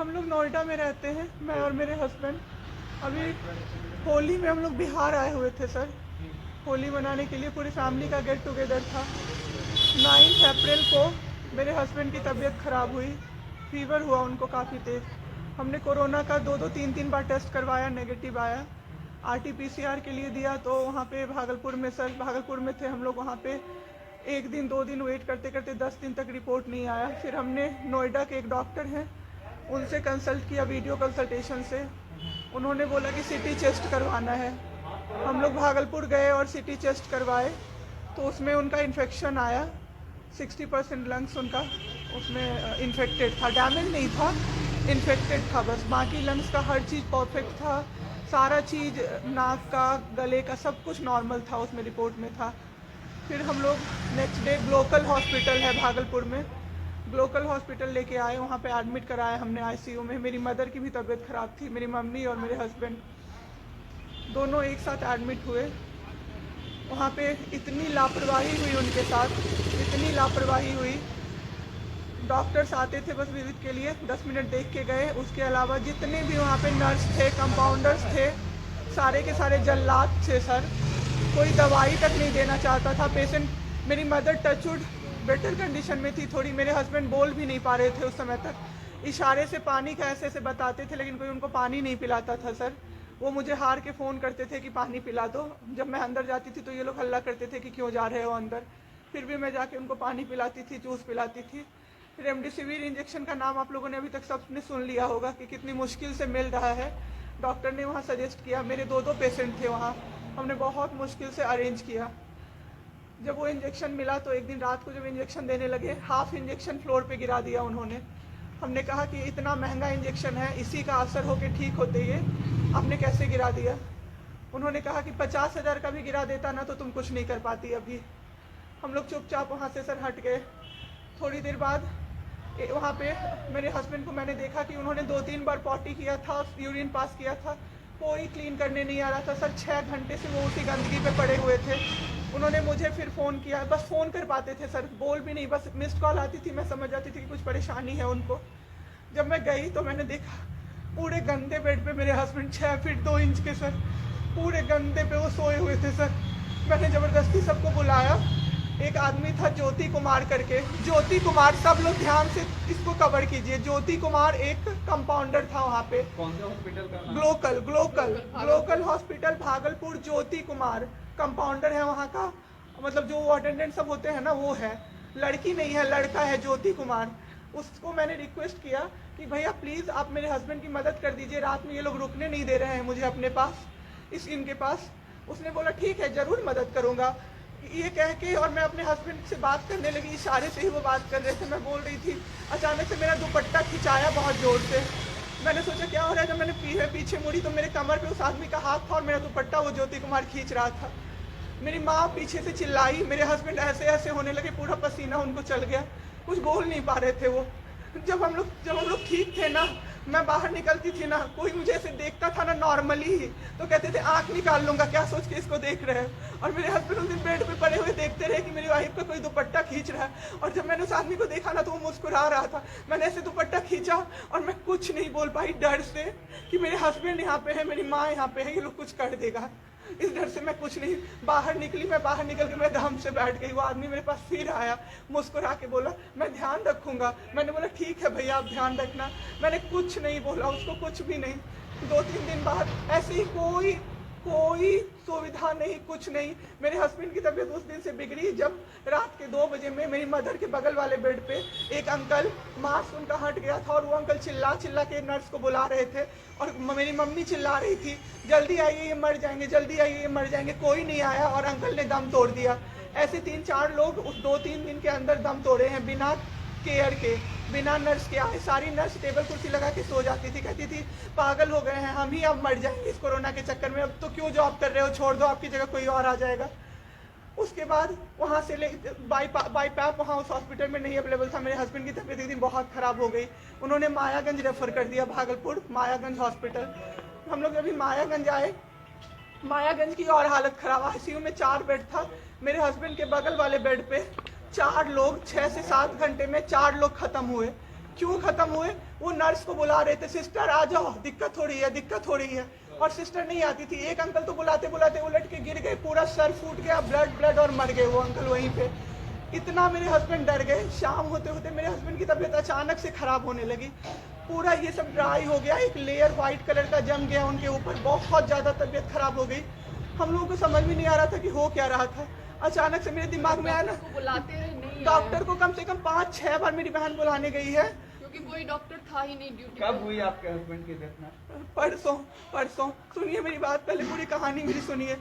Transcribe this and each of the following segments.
हम लोग नोएडा में रहते हैं, मैं और मेरे हस्बैंड। अभी होली में हम लोग बिहार आए हुए थे सर, होली मनाने के लिए पूरी फैमिली का गेट टुगेदर था। 9 अप्रैल को मेरे हस्बैंड की तबीयत ख़राब हुई, फीवर हुआ उनको काफ़ी तेज़। हमने कोरोना का 2-3 बार टेस्ट करवाया, नेगेटिव आया। RT-PCR के लिए दिया तो वहाँ पे भागलपुर में, सर भागलपुर में थे हम लोग, वहाँ पे 1 दिन 2 दिन वेट करते करते 10 दिन तक रिपोर्ट नहीं आया। फिर हमने नोएडा के एक डॉक्टर हैं उनसे कंसल्ट किया, वीडियो कंसल्टेशन से। उन्होंने बोला कि CT चेस्ट करवाना है। हम लोग भागलपुर गए और CT चेस्ट करवाए तो उसमें उनका इन्फेक्शन आया। 60% लंग्स उनका उसमें इन्फेक्टेड था, डैमेज नहीं था, इन्फेक्टेड था बस। बाकी लंग्स का हर चीज़ परफेक्ट था, सारा चीज़ नाक का, गले का सब कुछ नॉर्मल था, उसमें रिपोर्ट में था। फिर हम लोग नेक्स्ट डे ग्लोकल हॉस्पिटल है भागलपुर में, ग्लोकल हॉस्पिटल लेके आए, वहाँ पे एडमिट कराया हमने ICU में। मेरी मदर की भी तबीयत ख़राब थी, मेरी मम्मी और मेरे हस्बैंड दोनों एक साथ एडमिट हुए। वहाँ पे इतनी लापरवाही हुई उनके साथ, इतनी लापरवाही हुई। डॉक्टर्स आते थे बस विजिट के लिए, 10 मिनट देख के गए। उसके अलावा जितने भी वहाँ पे नर्स थे, कंपाउंडर्स थे, सारे के सारे जल्लाद थे सर। कोई दवाई तक नहीं देना चाहता था पेशेंट। मेरी मदर टचवुड बेटर कंडीशन में थी थोड़ी, मेरे हस्बैंड बोल भी नहीं पा रहे थे उस समय तक। इशारे से पानी का ऐसे ऐसे बताते थे, लेकिन कोई उनको पानी नहीं पिलाता था सर। वो मुझे हार के फ़ोन करते थे कि पानी पिला दो। जब मैं अंदर जाती थी तो ये लोग हल्ला करते थे कि क्यों जा रहे हो अंदर। फिर भी मैं जाके उनको पानी पिलाती थी, जूस पिलाती थी। रेमडेसिविर इंजेक्शन का नाम आप लोगों ने अभी तक सबने सुन लिया होगा कि कितनी मुश्किल से मिल रहा है। डॉक्टर ने वहाँ सजेस्ट किया, मेरे 2 पेशेंट थे वहाँ, हमने बहुत मुश्किल से अरेंज किया। जब वो इंजेक्शन मिला तो एक दिन रात को जब इंजेक्शन देने लगे, हाफ इंजेक्शन फ्लोर पे गिरा दिया उन्होंने। हमने कहा कि इतना महंगा इंजेक्शन है, इसी का असर होके ठीक होते ये आपने कैसे गिरा दिया। उन्होंने कहा कि 50,000 का भी गिरा देता ना तो तुम कुछ नहीं कर पाती अभी। हम लोग चुपचाप वहाँ से सर हट गए। थोड़ी देर बाद वहाँ पे मेरे हस्बैंड को मैंने देखा कि उन्होंने 2-3 बार पॉटी किया था, यूरिन पास किया था, कोई क्लीन करने नहीं आ रहा था सर। 6 घंटे से वो उसी गंदगी पे पड़े हुए थे। उन्होंने मुझे फिर फ़ोन किया, बस फ़ोन कर पाते थे सर, बोल भी नहीं, बस मिस्ड कॉल आती थी, मैं समझ जाती थी कि कुछ परेशानी है उनको। जब मैं गई तो मैंने देखा पूरे गंदे बेड पे मेरे हस्बैंड 6 फीट 2 इंच के सर, पूरे गंदे पे वो सोए हुए थे सर। मैंने ज़बरदस्ती सबको बुलाया। एक आदमी था ज्योति कुमार करके, ज्योति कुमार, सब लोग ध्यान से इसको कवर कीजिए। ज्योति कुमार एक कंपाउंडर था वहाँ पे। कौन से हॉस्पिटल का नाम? Glocal hospital Bhagalpur. Jyoti Kumar compounder है वहाँ का, मतलब जो अटेंडेंट सब होते हैं ना वो है, लड़की नहीं है, लड़का है ज्योति कुमार। उसको मैंने रिक्वेस्ट किया कि भैया प्लीज़ आप मेरे हस्बैंड की मदद कर दीजिए, रात में ये लोग रुकने नहीं दे रहे हैं मुझे अपने पास, इनके पास। उसने बोला ठीक है ज़रूर मदद करूँगा, ये कह के, और मैं अपने हस्बैंड से बात करने लगी, इशारे से ही वो बात कर रहे थे, मैं बोल रही थी। अचानक से मेरा दुपट्टा खिंचाया बहुत ज़ोर से। मैंने सोचा क्या हो रहा है, जब मैंने पीछे मुड़ी तो मेरे कमर पे उस आदमी का हाथ था और मेरा दुपट्टा वो ज्योति कुमार खींच रहा था। मेरी माँ पीछे से चिल्लाई, मेरे हस्बैंड ऐसे ऐसे होने लगे, पूरा पसीना उनको चल गया, कुछ बोल नहीं पा रहे थे वो। जब हम लोग ठीक थे ना, मैं बाहर निकलती थी ना, कोई मुझे ऐसे देखता था ना नॉर्मली ही तो कहते थे आंख निकाल लूंगा, क्या सोच के इसको देख रहे हैं। और मेरे हस्बैंड उस दिन बेड पे पड़े हुए देखते रहे कि मेरी वाइफ का कोई दुपट्टा खींच रहा है। और जब मैंने उस आदमी को देखा ना तो वो मुस्कुरा रहा था। मैंने ऐसे दुपट्टा खींचा और मैं कुछ नहीं बोल पाई, डर से कि मेरे हस्बैंड यहाँ पे है, मेरी माँ यहाँ पे है, ये लोग कुछ कर देगा, इस डर से मैं कुछ नहीं बाहर निकली। मैं बाहर निकल के मैं दम से बैठ गई। वो आदमी मेरे पास फिर आया, मुस्कुरा के बोला मैं ध्यान रखूंगा। मैंने बोला ठीक है भैया आप ध्यान रखना। मैंने कुछ नहीं बोला उसको, कुछ भी नहीं। 2-3 दिन बाद ऐसे ही कोई सुविधा नहीं, कुछ नहीं। मेरे हस्बैंड की तबीयत उस दिन से बिगड़ी जब रात के 2 बजे में मेरी मदर के बगल वाले बेड पे एक अंकल, मास्क उनका हट गया था और वो अंकल चिल्ला चिल्ला के नर्स को बुला रहे थे और मेरी मम्मी चिल्ला रही थी जल्दी आइए ये मर जाएंगे, जल्दी आइए ये मर जाएंगे। कोई नहीं आया और अंकल ने दम तोड़ दिया। ऐसे 3-4 लोग उस 2-3 दिन के अंदर दम तोड़े हैं बिना केयर के, बिना नर्स के आए। सारी नर्स टेबल कुर्सी लगा के सो जाती थी, कहती थी पागल हो गए हैं हम ही, अब मर जाएंगे इस कोरोना के चक्कर में, अब तो क्यों जॉब कर रहे हो, छोड़ दो, आपकी जगह कोई और आ जाएगा। उसके बाद वहाँ से बाई पैप वहाँ उस हॉस्पिटल में नहीं अवेलेबल था। मेरे हस्बैंड की तबीयत एक दिन बहुत ख़राब हो गई, उन्होंने मायागंज रेफ़र कर दिया, भागलपुर मायागंज हॉस्पिटल। हम लोग अभी मायागंज आए, मायागंज की और हालत ख़राब। ICU में 4 बेड था, मेरे हस्बैंड के बगल वाले बेड पे 4 लोग 6 से 7 घंटे में 4 लोग ख़त्म हुए। क्यों खत्म हुए? वो नर्स को बुला रहे थे, सिस्टर आ जाओ, दिक्कत हो रही है, दिक्कत हो रही है, और सिस्टर नहीं आती थी। एक अंकल तो बुलाते बुलाते उलट के गिर गए, पूरा सर फूट गया, ब्लड ब्लड, और मर गए वो अंकल वहीं पे। इतना मेरे हस्बैंड डर गए। शाम होते होते मेरे हस्बैंड की तबीयत अचानक से खराब होने लगी, पूरा ये सब ड्राई हो गया, एक लेयर व्हाइट कलर का जम गया उनके ऊपर, बहुत ज़्यादा तबीयत खराब हो गई। हम लोगों को समझ में नहीं आ रहा था कि हो क्या रहा था। अचानक से मेरे दिमाग में आया ना, बुलाते रहे, नहीं डॉक्टर को कम से कम 5-6 बार मेरी बहन बुलाने गई है, क्योंकि कोई डॉक्टर था ही नहीं ड्यूटी। कब हुई आपके हस्बैंड की डेथ में? परसों। सुनिए मेरी बात, पहले पूरी कहानी मेरी सुनिए।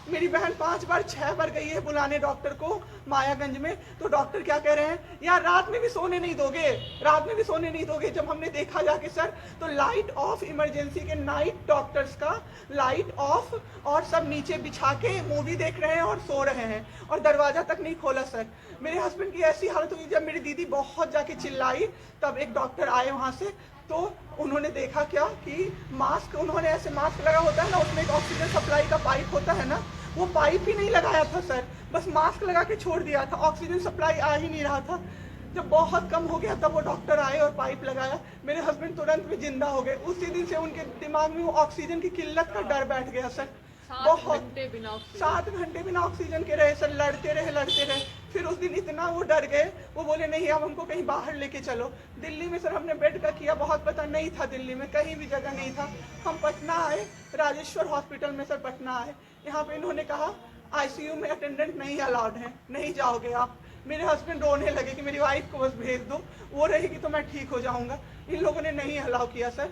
मेरी बहन 5 बार 6 बार गई है बुलाने डॉक्टर को मायागंज में, तो डॉक्टर क्या कह रहे हैं, यार रात में भी सोने नहीं दोगे, रात में भी सोने नहीं दोगे। जब हमने देखा जाके सर, तो लाइट ऑफ, इमरजेंसी के नाइट डॉक्टर्स का लाइट ऑफ, और सब नीचे बिछा के मूवी देख रहे हैं और सो रहे हैं, और दरवाजा तक नहीं खोला सर। मेरे हस्बैंड की ऐसी हालत हुई, जब मेरी दीदी बहुत जाके चिल्लाई, तब एक डॉक्टर आए वहाँ से, तो उन्होंने देखा क्या कि मास्क, उन्होंने ऐसे मास्क लगा होता है ना, उसमें एक ऑक्सीजन सप्लाई का पाइप होता है ना, वो पाइप ही नहीं लगाया था सर, बस मास्क लगा के छोड़ दिया था, ऑक्सीजन सप्लाई आ ही नहीं रहा था। जब बहुत कम हो गया तब वो डॉक्टर आए और पाइप लगाया, मेरे हस्बैंड तुरंत में जिंदा हो गए। उसी दिन से उनके दिमाग में वो ऑक्सीजन की किल्लत का डर बैठ गया सर। 7 घंटे बिना ऑक्सीजन। 7 घंटे बिना ऑक्सीजन के रहे सर, लड़ते रहे। फिर उस दिन इतना वो डर गए, वो बोले नहीं अब हमको कहीं बाहर लेके चलो। दिल्ली में सर हमने बेड का किया, बहुत पता नहीं था दिल्ली में कहीं भी जगह नहीं था। हम पटना आए, राजेश्वर हॉस्पिटल में सर पटना आए, यहाँ पे इन्होंने कहा आईसीयू में अटेंडेंट नहीं अलाउड है, नहीं जाओगे आप। मेरे हस्बैंड रोने लगे कि मेरी वाइफ को बस भेज दो, वो रहेगी तो मैं ठीक हो जाऊंगा। इन लोगों ने नहीं अलाउ किया सर।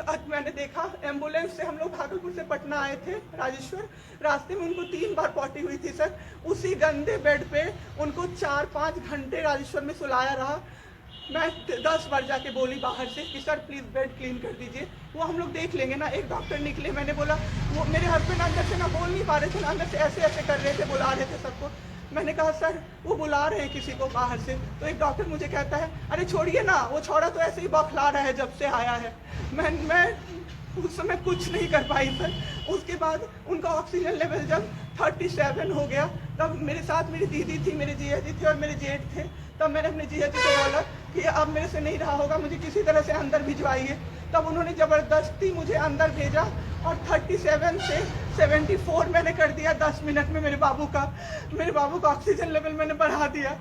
आज मैंने देखा, एम्बुलेंस से हम लोग भागलपुर से पटना आए थे राजेश्वर, रास्ते में उनको 3 बार पॉटी हुई थी सर, उसी गंदे बेड पे उनको 4-5 घंटे राजेश्वर में सुलाया रहा। मैं 10 बार जाके बोली बाहर से कि सर प्लीज़ बेड क्लीन कर दीजिए, वो हम लोग देख लेंगे ना। एक डॉक्टर निकले, मैंने बोला, वो मेरे हस्बैंड अंदर से ना बोल नहीं पा रहे थे, अंदर से ऐसे ऐसे कर रहे थे, बुला रहे थे सबको। मैंने कहा सर वो बुला रहे हैं किसी को बाहर से, तो एक डॉक्टर मुझे कहता है अरे छोड़िए ना, वो छोड़ा तो ऐसे ही बौखला रहा है जब से आया है। मैं उस समय कुछ नहीं कर पाई सर। उसके बाद उनका ऑक्सीजन लेवल जब 37 हो गया, तब मेरे साथ मेरी दीदी थी, मेरे जीजा जी थे और मेरे जेठ थे। तब मैंने अपने जीजा जी को बोला कि अब मेरे से नहीं रहा होगा, मुझे किसी तरह से अंदर भिजवाइए। तब उन्होंने ज़बरदस्ती मुझे अंदर भेजा और 37 से 74 मैंने कर दिया 10 मिनट में। मेरे बाबू का ऑक्सीजन लेवल मैंने बढ़ा दिया।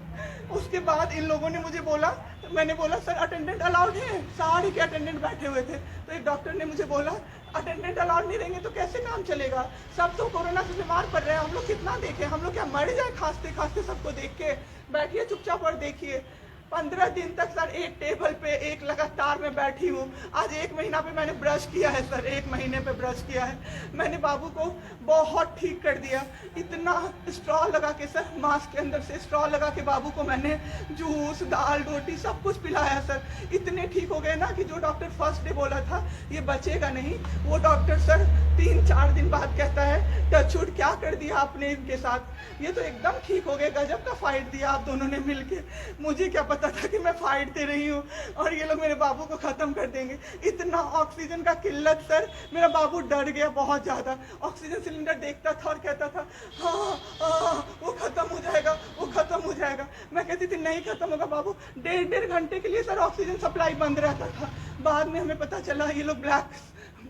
उसके बाद इन लोगों ने मुझे बोला, मैंने बोला सर अटेंडेंट अलाउड है, सारे के अटेंडेंट बैठे हुए थे, तो एक डॉक्टर ने मुझे बोला अटेंडेंट अलाउड नहीं रहेंगे तो कैसे काम चलेगा, सब तो कोरोना से बीमार पड़ रहे हैं, हम लोग कितना देखें, हम लोग क्या मर जाए खांसते खांसते सबको देख के, बैठिए चुपचाप और देखिए। 15 दिन तक सर एक टेबल पे एक लगातार मैं बैठी हूँ। आज 1 महीना पे मैंने ब्रश किया है सर, 1 महीने पे ब्रश किया है मैंने। बाबू को बहुत ठीक कर दिया, इतना स्ट्रॉ लगा के सर, मास्क के अंदर से स्ट्रॉ लगा के बाबू को मैंने जूस दाल रोटी सब कुछ पिलाया सर। इतने ठीक हो गए ना कि जो डॉक्टर फर्स्ट डे बोला था ये बचेगा नहीं, वो डॉक्टर सर 3-4 दिन बाद कहता है टचवुड क्या कर दिया आपने इनके साथ, ये तो एकदम ठीक हो गए, गजब का फाइट दिया आप दोनों ने मिलके। मुझे क्या पता था कि मैं फाइट दे रही हूँ और ये लोग मेरे बाबू को खत्म कर देंगे। इतना ऑक्सीजन का किल्लत सर, मेरा बाबू डर गया बहुत ज़्यादा। ऑक्सीजन सिलेंडर देखता था और कहता था हाँ वो खत्म हो जाएगा, वो खत्म हो जाएगा। मैं कहती थी नहीं खत्म होगा बाबू। 1.5 घंटे के लिए सर ऑक्सीजन सप्लाई बंद रहता था। बाद में हमें पता चला ये लोग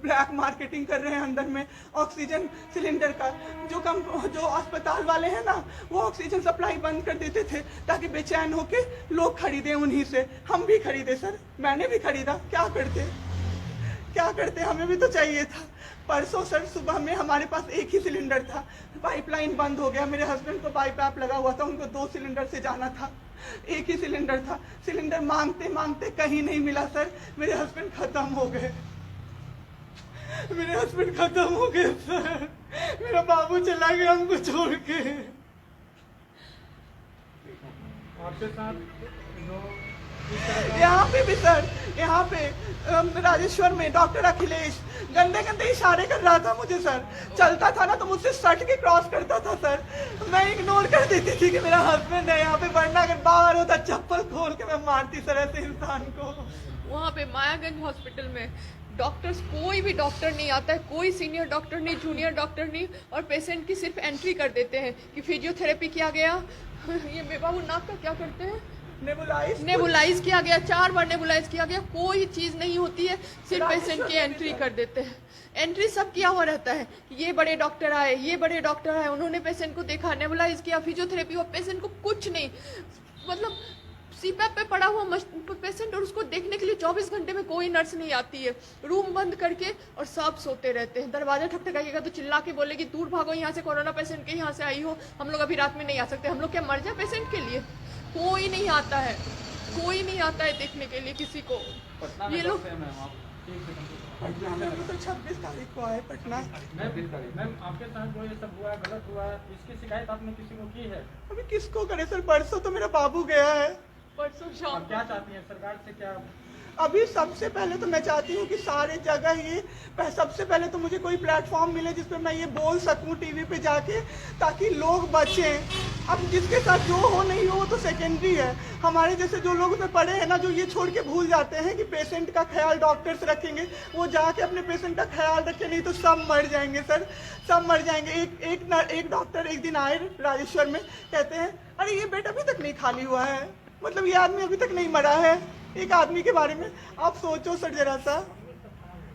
ब्लैक मार्केटिंग कर रहे हैं अंदर में ऑक्सीजन सिलेंडर का। जो अस्पताल वाले हैं ना, वो ऑक्सीजन सप्लाई बंद कर देते थे ताकि बेचैन होके लोग खरीदें उन्हीं से। हम भी खरीदे सर, मैंने भी खरीदा, क्या करते हमें भी तो चाहिए था। परसों सर सुबह में हमारे पास एक ही सिलेंडर था, पाइपलाइन बंद हो गया। मेरे हस्बैंड को पाइप लगा हुआ था, उनको 2 सिलेंडर से जाना था, एक ही सिलेंडर था। सिलेंडर मांगते मांगते कहीं नहीं मिला सर, मेरे हस्बैंड खत्म हो गए सर। मेरा बाबू चला गया हमको छोड़ के। आपके साथ यहाँ पे भी सर, यहाँ पे राजेश्वर में डॉक्टर अखिलेश गंदे इशारे कर रहा था मुझे सर। चलता था ना तो मुझसे सट के क्रॉस करता था सर, मैं इग्नोर कर देती थी कि मेरा हस्बैंड है यहाँ पे, वरना अगर बाहर होता चप्पल खोल के मैं मारती सर ऐसे इंसान को। वहाँ पे मायागंज हॉस्पिटल में डॉक्टर्स, कोई भी डॉक्टर नहीं आता है, कोई सीनियर डॉक्टर नहीं, जूनियर डॉक्टर नहीं, और पेशेंट की सिर्फ एंट्री कर देते हैं कि फिजियोथेरेपी किया गया। ये बाबू नाक का क्या करते हैं? नेबुलाइज किया गया, 4 बार नेबुलाइज किया गया, कोई चीज नहीं होती है, सिर्फ पेशेंट की एंट्री कर देते हैं। एंट्री सब किया हुआ रहता है, ये बड़े डॉक्टर आए, ये बड़े डॉक्टर आए, उन्होंने पेशेंट को देखा, नेबुलाइज किया, फिजियोथेरेपी हुआ, पेशेंट को कुछ नहीं, मतलब सीपैप पे पड़ा हुआ पेशेंट, और उसको देखने के लिए 24 घंटे में कोई नर्स नहीं आती है, रूम बंद करके, और सब सोते रहते हैं। दरवाजा ठकठकाइएगा तो चिल्ला के बोलेगी दूर भागो यहाँ से, कोरोना पेशेंट के यहाँ से आई हो, हम लोग अभी रात में नहीं आ सकते। हम लोग क्या मर जाए पेशेंट के लिए? कोई नहीं आता है, कोई नहीं आता है देखने के लिए किसी को। ये लोग पटना में तो 26 तारीख को आए पटना। मैम आपके साथ जो ये सब हुआ है, गलत हुआ है, इसकी शिकायत आपने किसी को की है? अभी किसको करे सर, परसों तो मेरा बाबू गया है। परसों शाम आप क्या चाहती हैं सरकार से? क्या अभी सबसे पहले तो मैं चाहती हूँ कि सारे जगह ये सबसे पहले तो मुझे कोई प्लेटफॉर्म मिले जिसपे मैं ये बोल सकूँ टीवी पे जाके, ताकि लोग बचें। अब जिसके साथ जो हो नहीं हो वो तो सेकेंडरी है। हमारे जैसे जो लोग उसमें पड़े हैं ना, जो ये छोड़ के भूल जाते हैं कि पेशेंट का ख्याल डॉक्टर्स रखेंगे, वो जाके अपने पेशेंट का ख्याल रखें, नहीं तो सब मर जाएंगे सर, सब मर जाएंगे। एक डॉक्टर एक दिन आए राजेश्वर में, कहते हैं अरे ये बेड अभी तक नहीं खाली हुआ है, मतलब ये आदमी अभी तक नहीं मरा है। एक आदमी के बारे में आप सोचो सर जरा सा,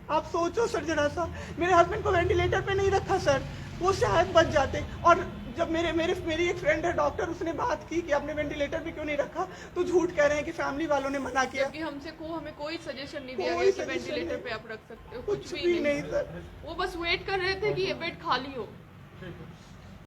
आप सोचो सर जरा सा। मेरे हस्बैंड को वेंटिलेटर पे नहीं रखा सर, वो शायद बच जाते। और जब मेरी एक फ्रेंड है डॉक्टर, उसने बात की कि आपने वेंटिलेटर पे क्यों नहीं रखा, तो झूठ कह रहे हैं कि फैमिली वालों ने मना किया। कि हमें कोई सजेशन नहीं दिया कोई गया कि suggestion वेंटिलेटर नहीं। पे आप रख सकते हो, कुछ भी नहीं सर। वो बस वेट कर रहे थे कि ये बेड खाली हो।